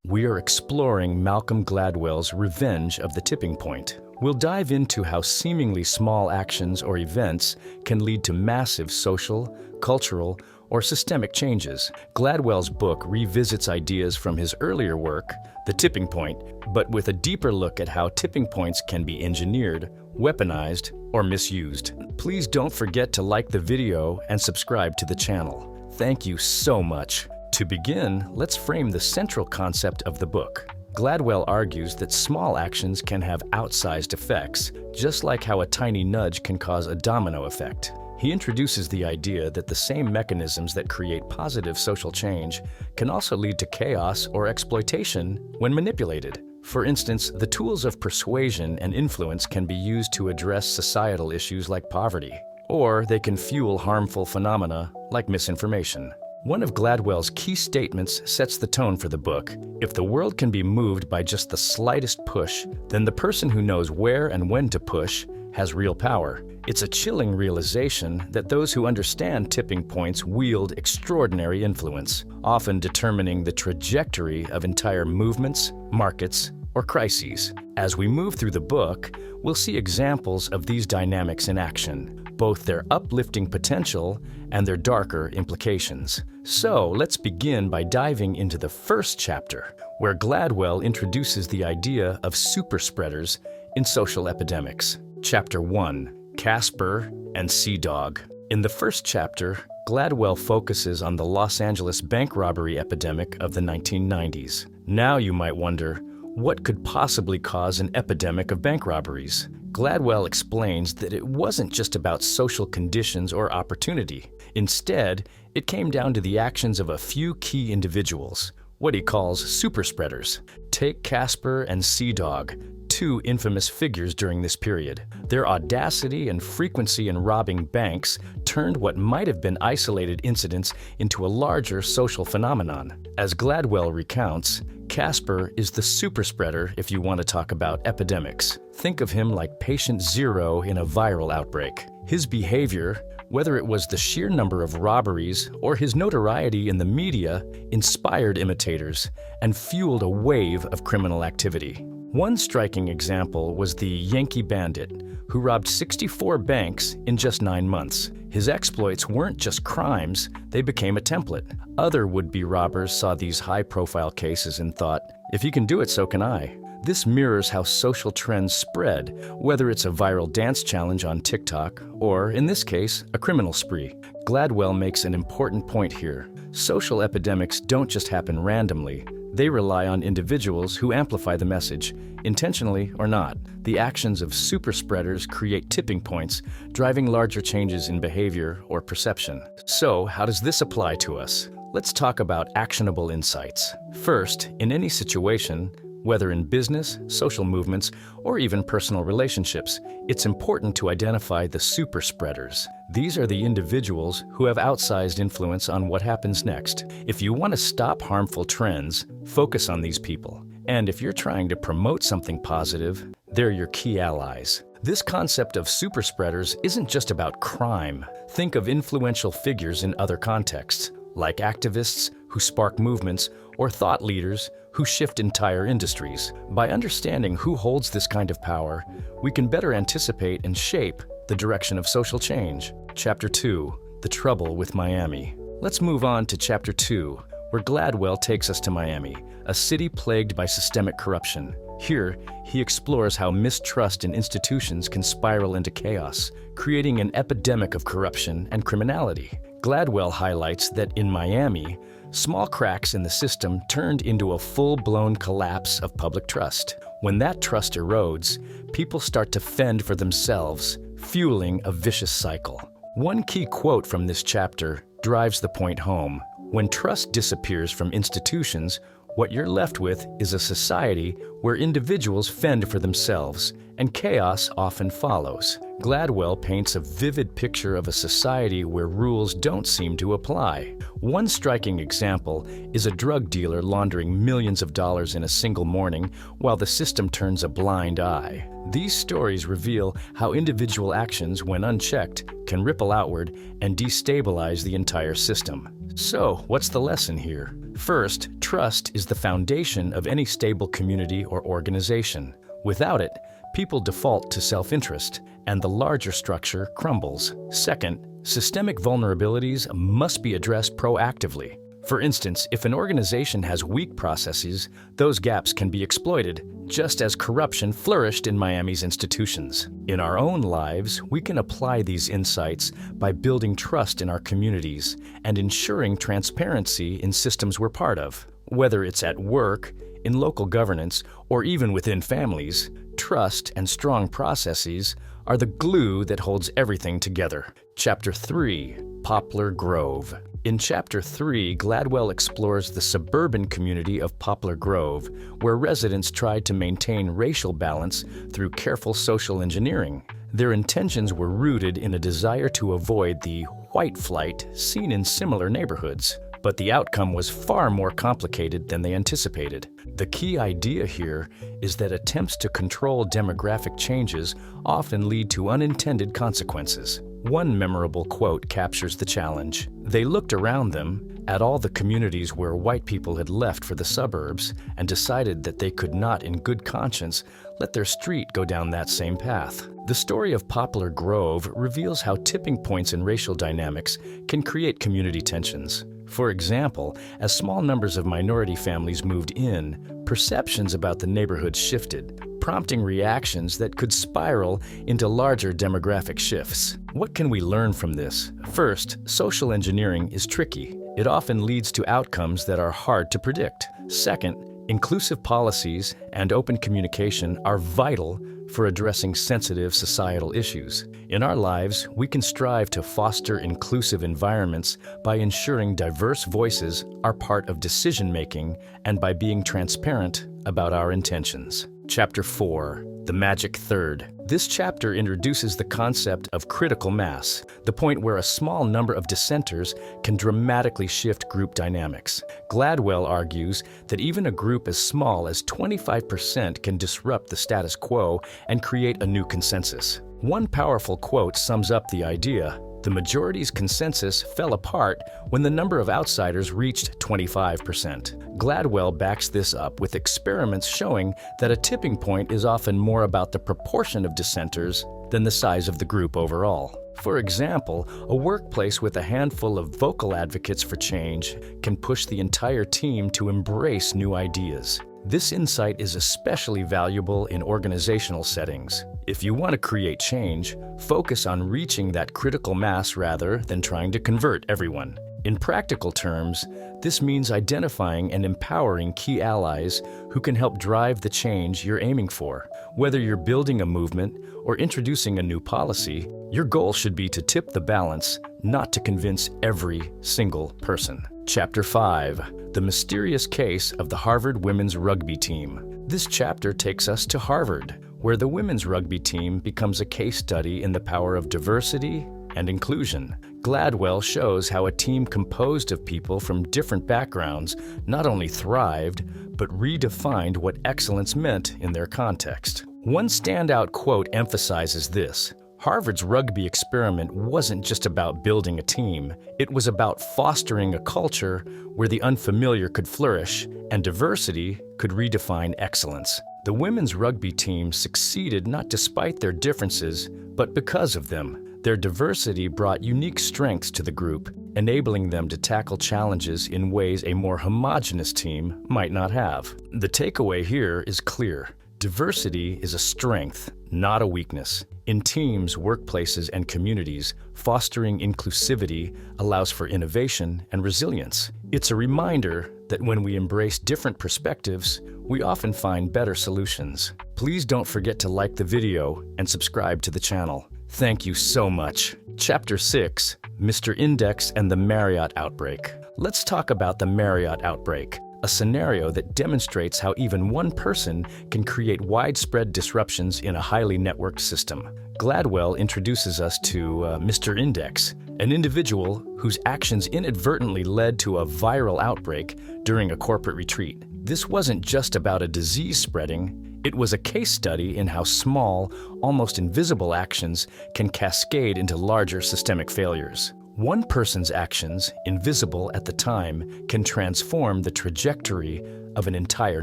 we are exploring Malcolm Gladwell's Revenge of the Tipping Point. We'll dive into how seemingly small actions or events can lead to massive social, cultural, or systemic changes. Gladwell's book revisits ideas from his earlier work, The Tipping Point, but with a deeper look at how tipping points can be engineered, weaponized, or misused. Please don't forget to like the video and subscribe to the channel. Thank you so much. To begin, let's frame the central concept of the book. Gladwell argues that small actions can have outsized effects, just like how a tiny nudge can cause a domino effect. He introduces the idea that the same mechanisms that create positive social change can also lead to chaos or exploitation when manipulated. For instance, the tools of persuasion and influence can be used to address societal issues like poverty, or they can fuel harmful phenomena like misinformation. One of Gladwell's key statements sets the tone for the book. If the world can be moved by just the slightest push, then the person who knows where and when to push has real power. It's a chilling realization that those who understand tipping points wield extraordinary influence, often determining the trajectory of entire movements, markets, or crises. As we move through the book, we'll see examples of these dynamics in action, both their uplifting potential and their darker implications. So let's begin by diving into the first chapter, where Gladwell introduces the idea of super spreaders in social epidemics. Chapter 1. Casper and Sea Dog. In the first chapter, Gladwell focuses on the Los Angeles bank robbery epidemic of the 1990s. Now you might wonder, what could possibly cause an epidemic of bank robberies? Gladwell explains that it wasn't just about social conditions or opportunity. Instead, it came down to the actions of a few key individuals, what he calls super spreaders. Take Casper and Sea Dog, two infamous figures during this period. Their audacity and frequency in robbing banks turned what might have been isolated incidents into a larger social phenomenon. As Gladwell recounts, Casper is the super spreader if you want to talk about epidemics. Think of him like patient zero in a viral outbreak. His behavior, whether it was the sheer number of robberies or his notoriety in the media, inspired imitators and fueled a wave of criminal activity. One striking example was the Yankee Bandit, who robbed 64 banks in just 9 months. His exploits weren't just crimes, they became a template. Other would-be robbers saw these high-profile cases and thought, if he can do it, so can I. This mirrors how social trends spread, whether it's a viral dance challenge on TikTok or, in this case, a criminal spree. Gladwell makes an important point here. Social epidemics don't just happen randomly. They rely on individuals who amplify the message, intentionally or not. The actions of super spreaders create tipping points, driving larger changes in behavior or perception. So, how does this apply to us? Let's talk about actionable insights. First, in any situation, whether in business, social movements, or even personal relationships, it's important to identify the super spreaders. These are the individuals who have outsized influence on what happens next. If you want to stop harmful trends, focus on these people. And if you're trying to promote something positive, they're your key allies. This concept of super spreaders isn't just about crime. Think of influential figures in other contexts, like activists who spark movements or thought leaders who shift entire industries. By understanding who holds this kind of power, we can better anticipate and shape the direction of social change. Chapter 2. The Trouble with Miami. Let's move on to Chapter 2, where Gladwell takes us to Miami, a city plagued by systemic corruption. Here, he explores how mistrust in institutions can spiral into chaos, creating an epidemic of corruption and criminality. Gladwell highlights that in Miami, small cracks in the system turned into a full-blown collapse of public trust. When that trust erodes, people start to fend for themselves, fueling a vicious cycle. One key quote from this chapter drives the point home. When trust disappears from institutions, what you're left with is a society where individuals fend for themselves, and chaos often follows. Gladwell paints a vivid picture of a society where rules don't seem to apply. One striking example is a drug dealer laundering millions of dollars in a single morning while the system turns a blind eye. These stories reveal how individual actions, when unchecked, can ripple outward and destabilize the entire system. So, what's the lesson here? First, trust is the foundation of any stable community or organization. Without it, people default to self-interest, and the larger structure crumbles. Second, systemic vulnerabilities must be addressed proactively. For instance, if an organization has weak processes, those gaps can be exploited, just as corruption flourished in Miami's institutions. In our own lives, we can apply these insights by building trust in our communities and ensuring transparency in systems we're part of. Whether it's at work, in local governance, or even within families, trust and strong processes are the glue that holds everything together. Chapter 3, Poplar Grove. In Chapter 3, Gladwell explores the suburban community of Poplar Grove, where residents tried to maintain racial balance through careful social engineering. Their intentions were rooted in a desire to avoid the white flight seen in similar neighborhoods. But the outcome was far more complicated than they anticipated. The key idea here is that attempts to control demographic changes often lead to unintended consequences. One memorable quote captures the challenge. They looked around them at all the communities where white people had left for the suburbs and decided that they could not in good conscience let their street go down that same path. The story of Poplar Grove reveals how tipping points in racial dynamics can create community tensions. For example, as small numbers of minority families moved in, perceptions about the neighborhood shifted, prompting reactions that could spiral into larger demographic shifts. What can we learn from this? First, social engineering is tricky. It often leads to outcomes that are hard to predict. Second, inclusive policies and open communication are vital for addressing sensitive societal issues. In our lives, we can strive to foster inclusive environments by ensuring diverse voices are part of decision-making and by being transparent about our intentions. Chapter 4, The Magic Third. This chapter introduces the concept of critical mass, the point where a small number of dissenters can dramatically shift group dynamics. Gladwell argues that even a group as small as 25% can disrupt the status quo and create a new consensus. One powerful quote sums up the idea. The majority's consensus fell apart when the number of outsiders reached 25%. Gladwell backs this up with experiments showing that a tipping point is often more about the proportion of dissenters than the size of the group overall. For example, a workplace with a handful of vocal advocates for change can push the entire team to embrace new ideas. This insight is especially valuable in organizational settings. If you want to create change, focus on reaching that critical mass rather than trying to convert everyone. In practical terms, this means identifying and empowering key allies who can help drive the change you're aiming for. Whether you're building a movement or introducing a new policy, your goal should be to tip the balance, not to convince every single person. Chapter 5, The Mysterious Case of the Harvard Women's Rugby Team. This chapter takes us to Harvard, where the women's rugby team becomes a case study in the power of diversity and inclusion. Gladwell shows how a team composed of people from different backgrounds not only thrived, but redefined what excellence meant in their context. One standout quote emphasizes this. Harvard's rugby experiment wasn't just about building a team. It was about fostering a culture where the unfamiliar could flourish and diversity could redefine excellence. The women's rugby team succeeded not despite their differences, but because of them. Their diversity brought unique strengths to the group, enabling them to tackle challenges in ways a more homogeneous team might not have. The takeaway here is clear. Diversity is a strength, not a weakness. In teams, workplaces, and communities, fostering inclusivity allows for innovation and resilience. It's a reminder that when we embrace different perspectives, we often find better solutions. Please don't forget to like the video and subscribe to the channel. Thank you so much. Chapter 6, Mr. Index and the Marriott Outbreak. Let's talk about the Marriott outbreak, a scenario that demonstrates how even one person can create widespread disruptions in a highly networked system. Gladwell introduces us to Mr. Index, an individual whose actions inadvertently led to a viral outbreak during a corporate retreat. This wasn't just about a disease spreading. It was a case study in how small, almost invisible actions can cascade into larger systemic failures. One person's actions, invisible at the time, can transform the trajectory of an entire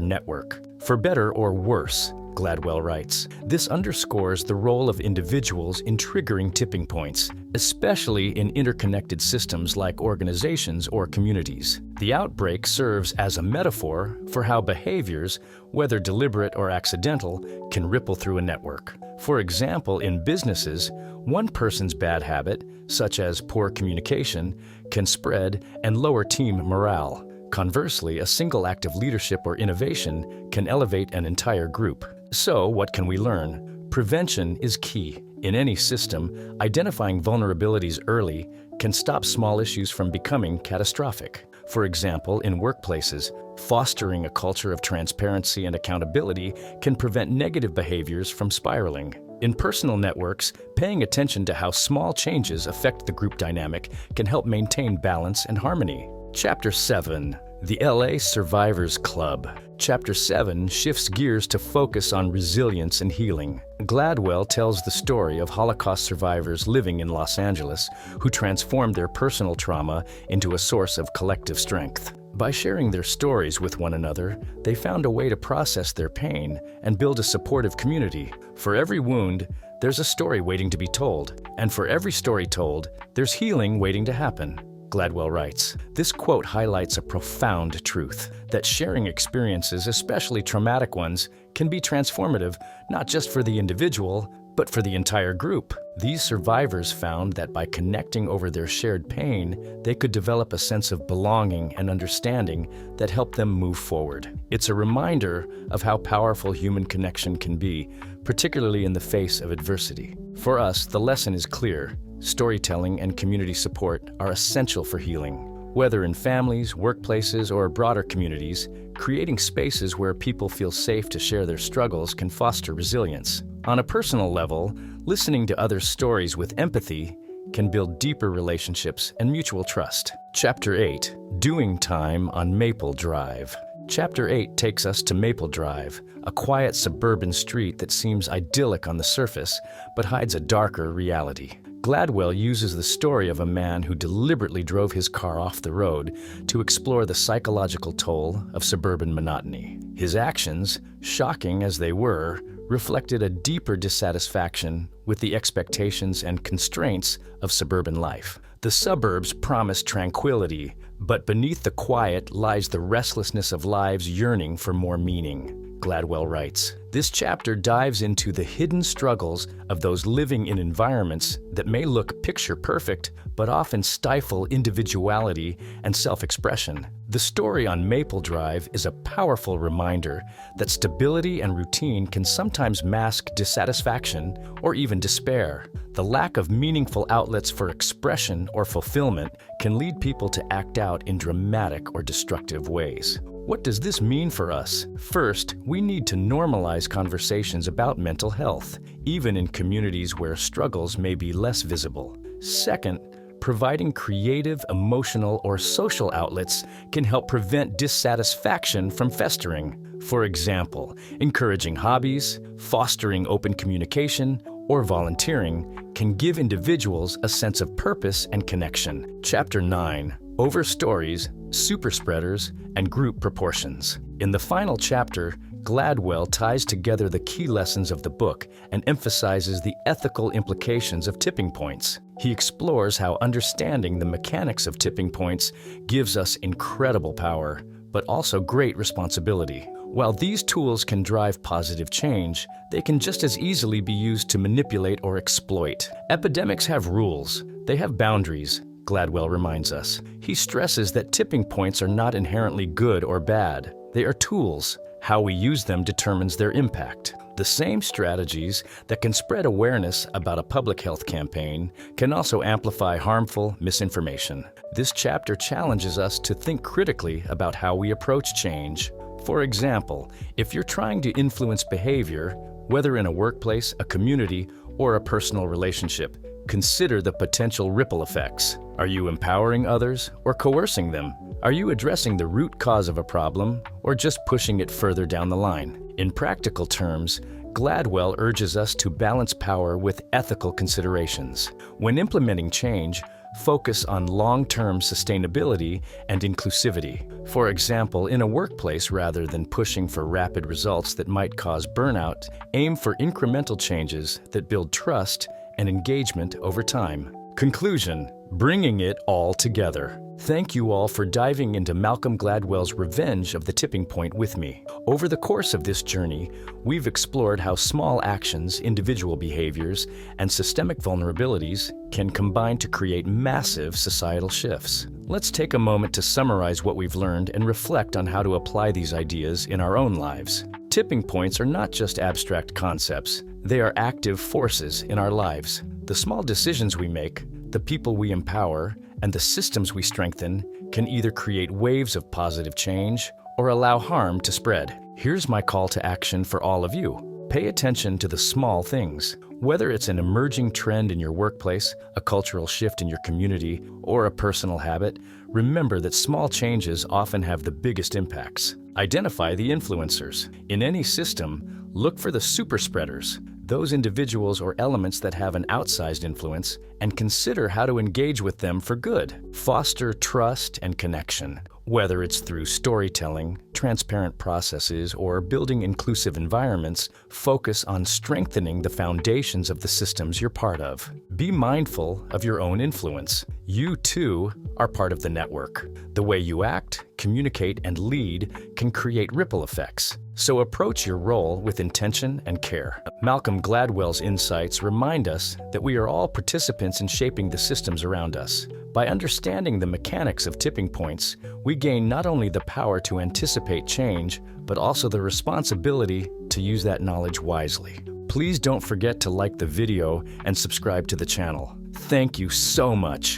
network. For better or worse, Gladwell writes, this underscores the role of individuals in triggering tipping points, especially in interconnected systems like organizations or communities. The outbreak serves as a metaphor for how behaviors, whether deliberate or accidental, can ripple through a network. For example, in businesses, one person's bad habit, such as poor communication, can spread and lower team morale. Conversely, a single act of leadership or innovation can elevate an entire group. So, what can we learn? Prevention is key. In any system, identifying vulnerabilities early can stop small issues from becoming catastrophic. For example, in workplaces, fostering a culture of transparency and accountability can prevent negative behaviors from spiraling. In personal networks, paying attention to how small changes affect the group dynamic can help maintain balance and harmony. Chapter 7. The LA Survivors Club. Chapter 7 shifts gears to focus on resilience and healing. Gladwell tells the story of Holocaust survivors living in Los Angeles who transformed their personal trauma into a source of collective strength. By sharing their stories with one another, they found a way to process their pain and build a supportive community. For every wound, there's a story waiting to be told, and for every story told, there's healing waiting to happen. Gladwell writes, this quote highlights a profound truth, that sharing experiences, especially traumatic ones, can be transformative, not just for the individual, but for the entire group. These survivors found that by connecting over their shared pain, they could develop a sense of belonging and understanding that helped them move forward. It's a reminder of how powerful human connection can be, particularly in the face of adversity. For us, the lesson is clear. Storytelling and community support are essential for healing. Whether in families, workplaces, or broader communities, creating spaces where people feel safe to share their struggles can foster resilience. On a personal level, listening to others' stories with empathy can build deeper relationships and mutual trust. Chapter 8. Doing Time on Maple Drive. Chapter 8 takes us to Maple Drive, a quiet suburban street that seems idyllic on the surface, but hides a darker reality. Gladwell uses the story of a man who deliberately drove his car off the road to explore the psychological toll of suburban monotony. His actions, shocking as they were, reflected a deeper dissatisfaction with the expectations and constraints of suburban life. The suburbs promise tranquility, but beneath the quiet lies the restlessness of lives yearning for more meaning. Gladwell writes, this chapter dives into the hidden struggles of those living in environments that may look picture perfect, but often stifle individuality and self-expression. The story on Maple Drive is a powerful reminder that stability and routine can sometimes mask dissatisfaction or even despair. The lack of meaningful outlets for expression or fulfillment can lead people to act out in dramatic or destructive ways. What does this mean for us? First, we need to normalize conversations about mental health, even in communities where struggles may be less visible. Second, providing creative, emotional, or social outlets can help prevent dissatisfaction from festering. For example, encouraging hobbies, fostering open communication, or volunteering can give individuals a sense of purpose and connection. Chapter 9. Over Stories, Superspreaders, and Group Proportions. In the final chapter, Gladwell ties together the key lessons of the book and emphasizes the ethical implications of tipping points. He explores how understanding the mechanics of tipping points gives us incredible power, but also great responsibility. While these tools can drive positive change, they can just as easily be used to manipulate or exploit. Epidemics have rules. They have boundaries, Gladwell reminds us. He stresses that tipping points are not inherently good or bad. They are tools. How we use them determines their impact. The same strategies that can spread awareness about a public health campaign can also amplify harmful misinformation. This chapter challenges us to think critically about how we approach change. For example, if you're trying to influence behavior, whether in a workplace, a community, or a personal relationship, consider the potential ripple effects. Are you empowering others or coercing them? Are you addressing the root cause of a problem or just pushing it further down the line? In practical terms, Gladwell urges us to balance power with ethical considerations. When implementing change, focus on long-term sustainability and inclusivity. For example, in a workplace, rather than pushing for rapid results that might cause burnout, aim for incremental changes that build trust and engagement over time. Conclusion: bringing it all together. Thank you all for diving into Malcolm Gladwell's Revenge of the Tipping Point with me. Over the course of this journey, we've explored how small actions, individual behaviors, and systemic vulnerabilities can combine to create massive societal shifts. Let's take a moment to summarize what we've learned and reflect on how to apply these ideas in our own lives. Tipping points are not just abstract concepts, they are active forces in our lives. The small decisions we make, the people we empower, and the systems we strengthen can either create waves of positive change or allow harm to spread. Here's my call to action for all of you. Pay attention to the small things. Whether it's an emerging trend in your workplace, a cultural shift in your community, or a personal habit, remember that small changes often have the biggest impacts. Identify the influencers. In any system, look for the super spreaders, those individuals or elements that have an outsized influence, and consider how to engage with them for good. Foster trust and connection. Whether it's through storytelling, transparent processes, or building inclusive environments, focus on strengthening the foundations of the systems you're part of. Be mindful of your own influence. You, too, are part of the network. The way you act, communicate, and lead can create ripple effects. So approach your role with intention and care. Malcolm Gladwell's insights remind us that we are all participants in shaping the systems around us. By understanding the mechanics of tipping points, we gain not only the power to anticipate change, but also the responsibility to use that knowledge wisely. Please don't forget to like the video and subscribe to the channel. Thank you so much.